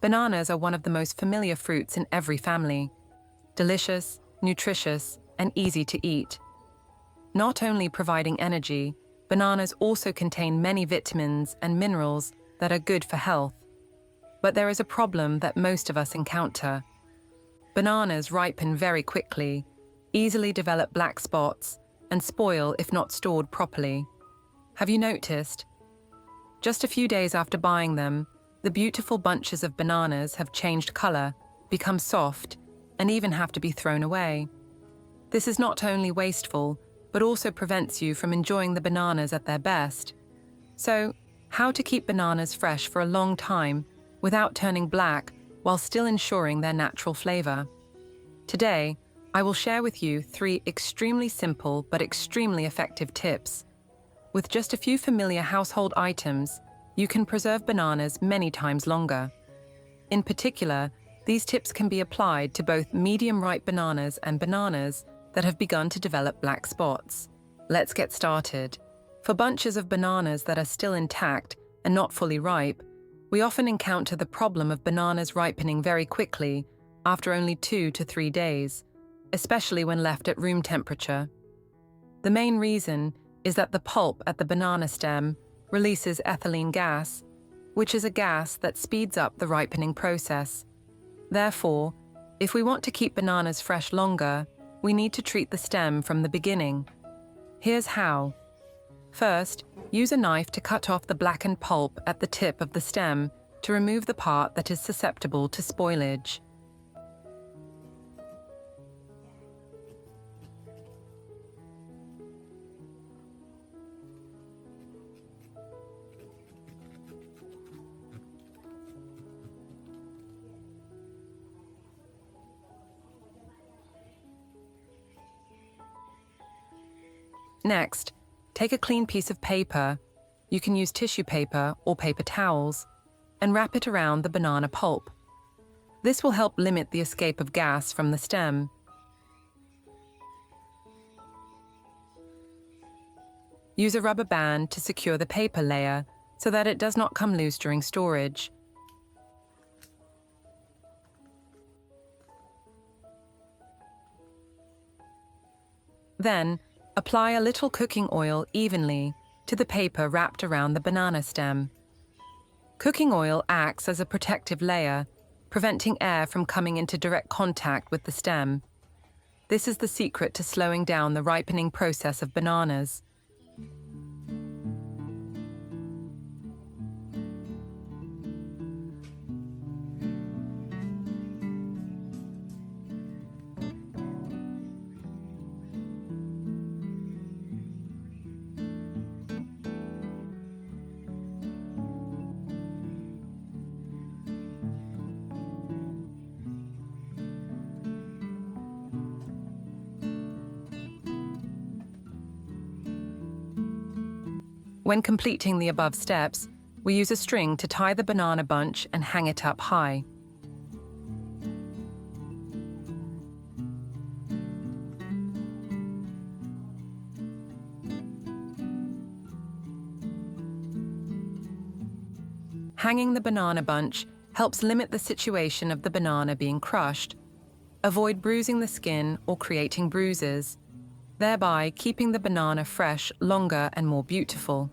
Bananas are one of the most familiar fruits in every family. Delicious, nutritious, and easy to eat. Not only providing energy, bananas also contain many vitamins and minerals that are good for health. But there is a problem that most of us encounter. Bananas ripen very quickly, easily develop black spots, and spoil if not stored properly. Have you noticed? Just a few days after buying them, the beautiful bunches of bananas have changed color, become soft, and even have to be thrown away. This is not only wasteful, but also prevents you from enjoying the bananas at their best. So, how to keep bananas fresh for a long time without turning black while still ensuring their natural flavor? Today, I will share with you 3 extremely simple but extremely effective tips. With just a few familiar household items, you can preserve bananas many times longer. In particular, these tips can be applied to both medium-ripe bananas and bananas that have begun to develop black spots. Let's get started. For bunches of bananas that are still intact and not fully ripe, we often encounter the problem of bananas ripening very quickly after only 2 to 3 days, especially when left at room temperature. The main reason is that the pulp at the banana stem releases ethylene gas, which is a gas that speeds up the ripening process. Therefore, if we want to keep bananas fresh longer, we need to treat the stem from the beginning. Here's how. First, use a knife to cut off the blackened pulp at the tip of the stem to remove the part that is susceptible to spoilage. Next, take a clean piece of paper, you can use tissue paper or paper towels, and wrap it around the banana pulp. This will help limit the escape of gas from the stem. Use a rubber band to secure the paper layer so that it does not come loose during storage. Then, apply a little cooking oil evenly to the paper wrapped around the banana stem. Cooking oil acts as a protective layer, preventing air from coming into direct contact with the stem. This is the secret to slowing down the ripening process of bananas. When completing the above steps, we use a string to tie the banana bunch and hang it up high. Hanging the banana bunch helps limit the situation of the banana being crushed. Avoid bruising the skin or creating bruises, thereby keeping the banana fresh longer and more beautiful.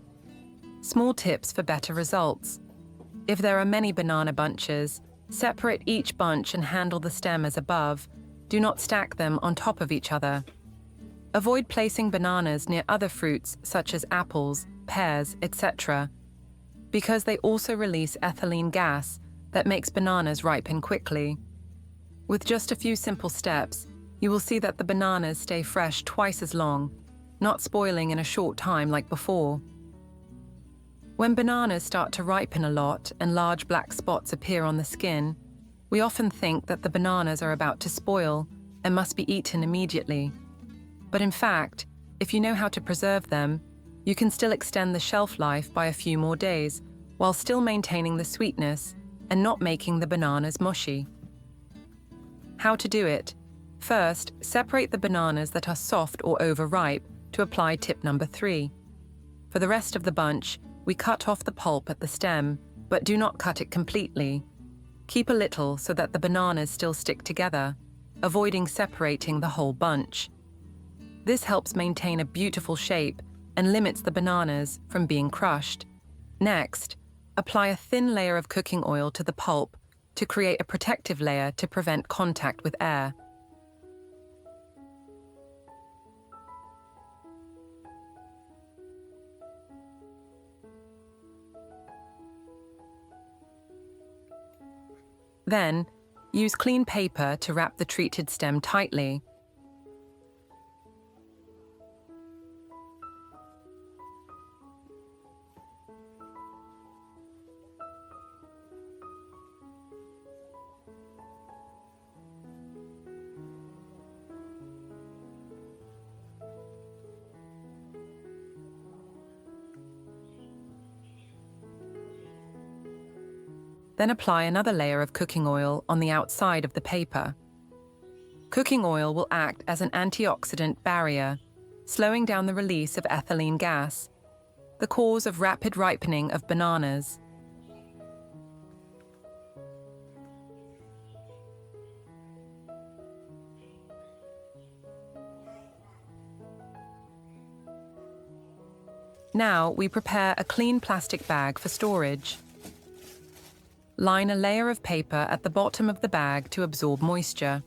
Small tips for better results. If there are many banana bunches, separate each bunch and handle the stem as above. Do not stack them on top of each other. Avoid placing bananas near other fruits such as apples, pears, etc., because they also release ethylene gas that makes bananas ripen quickly. With just a few simple steps, you will see that the bananas stay fresh twice as long, not spoiling in a short time like before. When bananas start to ripen a lot and large black spots appear on the skin, we often think that the bananas are about to spoil and must be eaten immediately. But in fact, if you know how to preserve them, you can still extend the shelf life by a few more days while still maintaining the sweetness and not making the bananas mushy. How to do it? First, separate the bananas that are soft or overripe to apply tip number 3. For the rest of the bunch, we cut off the pulp at the stem, but do not cut it completely. Keep a little so that the bananas still stick together, avoiding separating the whole bunch. This helps maintain a beautiful shape and limits the bananas from being crushed. Next, apply a thin layer of cooking oil to the pulp to create a protective layer to prevent contact with air. Then, use clean paper to wrap the treated stem tightly. Then apply another layer of cooking oil on the outside of the paper. Cooking oil will act as an antioxidant barrier, slowing down the release of ethylene gas, the cause of rapid ripening of bananas. Now we prepare a clean plastic bag for storage. Line a layer of paper at the bottom of the bag to absorb moisture.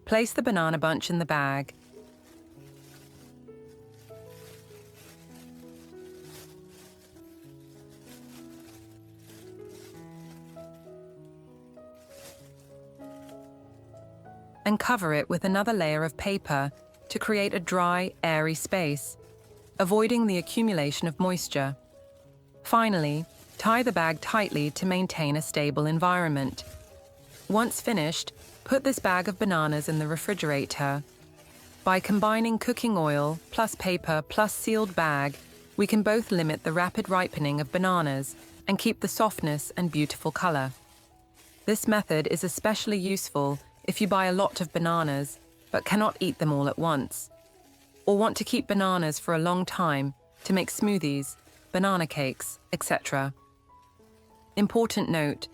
Place the banana bunch in the bag. And cover it with another layer of paper to create a dry, airy space, avoiding the accumulation of moisture. Finally, tie the bag tightly to maintain a stable environment. Once finished, put this bag of bananas in the refrigerator. By combining cooking oil plus paper plus sealed bag, we can both limit the rapid ripening of bananas and keep the softness and beautiful color. This method is especially useful if you buy a lot of bananas but cannot eat them all at once, or want to keep bananas for a long time to make smoothies, banana cakes, etc. Important note: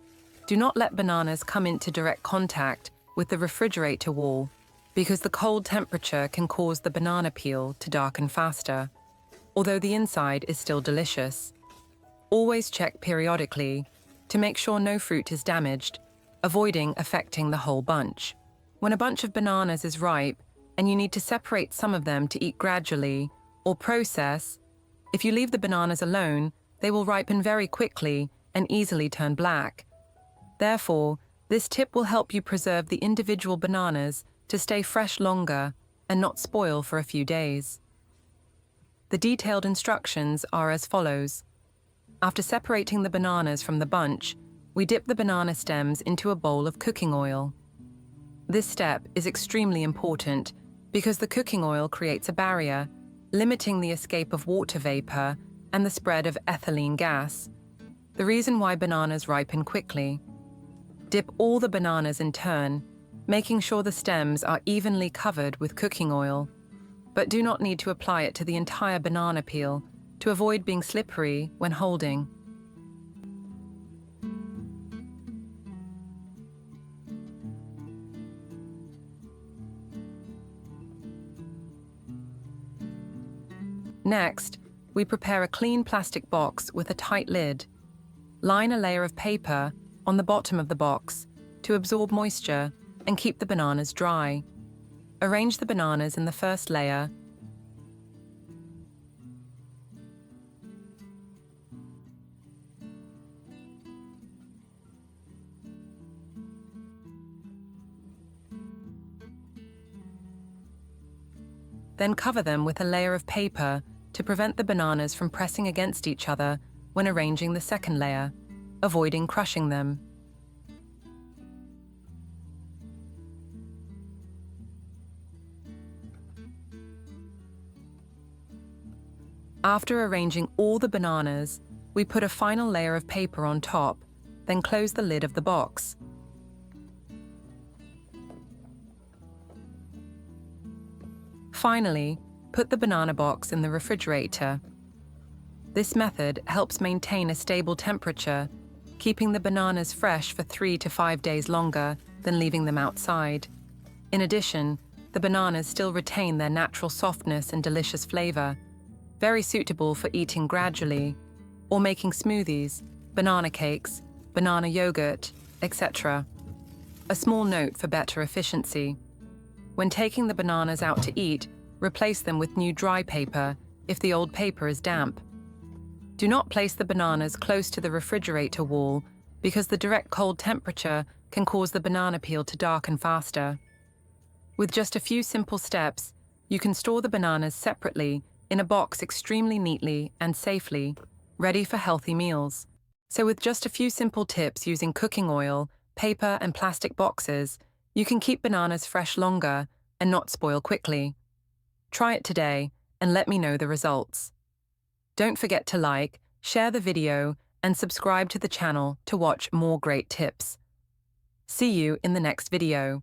do not let bananas come into direct contact with the refrigerator wall because the cold temperature can cause the banana peel to darken faster, although the inside is still delicious. Always check periodically to make sure no fruit is damaged, avoiding affecting the whole bunch. When a bunch of bananas is ripe and you need to separate some of them to eat gradually or process, if you leave the bananas alone, they will ripen very quickly and easily turn black. Therefore, this tip will help you preserve the individual bananas to stay fresh longer and not spoil for a few days. The detailed instructions are as follows. After separating the bananas from the bunch, we dip the banana stems into a bowl of cooking oil. This step is extremely important because the cooking oil creates a barrier, limiting the escape of water vapor and the spread of ethylene gas, the reason why bananas ripen quickly. Dip all the bananas in turn, making sure the stems are evenly covered with cooking oil, but do not need to apply it to the entire banana peel to avoid being slippery when holding. Next, we prepare a clean plastic box with a tight lid. Line a layer of paper on the bottom of the box to absorb moisture and keep the bananas dry. Arrange the bananas in the first layer. Then cover them with a layer of paper to prevent the bananas from pressing against each other when arranging the second layer, avoiding crushing them. After arranging all the bananas, we put a final layer of paper on top, then close the lid of the box. Finally, put the banana box in the refrigerator. This method helps maintain a stable temperature, keeping the bananas fresh for 3 to 5 days longer than leaving them outside. In addition, the bananas still retain their natural softness and delicious flavor, very suitable for eating gradually or making smoothies, banana cakes, banana yogurt, etc. A small note for better efficiency. When taking the bananas out to eat, replace them with new dry paper if the old paper is damp. Do not place the bananas close to the refrigerator wall because the direct cold temperature can cause the banana peel to darken faster. With just a few simple steps, you can store the bananas separately in a box extremely neatly and safely, ready for healthy meals. So with just a few simple tips using cooking oil, paper and plastic boxes, you can keep bananas fresh longer and not spoil quickly. Try it today and let me know the results. Don't forget to like, share the video, and subscribe to the channel to watch more great tips. See you in the next video.